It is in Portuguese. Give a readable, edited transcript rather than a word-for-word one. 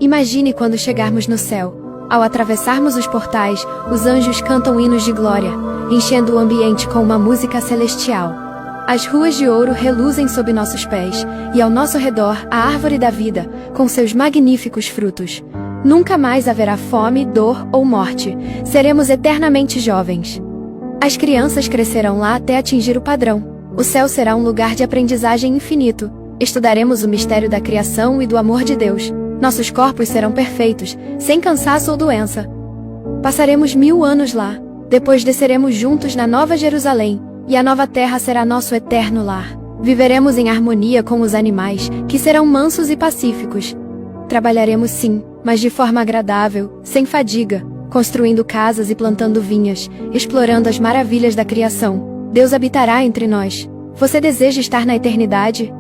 Imagine quando chegarmos no céu. Ao atravessarmos os portais, os anjos cantam hinos de glória, enchendo o ambiente com uma música celestial. As ruas de ouro reluzem sob nossos pés, e ao nosso redor a árvore da vida, com seus magníficos frutos. Nunca mais haverá fome, dor ou morte. Seremos eternamente jovens. As crianças crescerão lá até atingir o padrão. O céu será um lugar de aprendizagem infinito. Estudaremos o mistério da criação e do amor de Deus. Nossos corpos serão perfeitos, sem cansaço ou doença. Passaremos 1000 anos lá. Depois desceremos juntos na Nova Jerusalém, e a nova terra será nosso eterno lar. Viveremos em harmonia com os animais, que serão mansos e pacíficos. Trabalharemos sim, mas de forma agradável, sem fadiga, construindo casas e plantando vinhas, explorando as maravilhas da criação. Deus habitará entre nós. Você deseja estar na eternidade?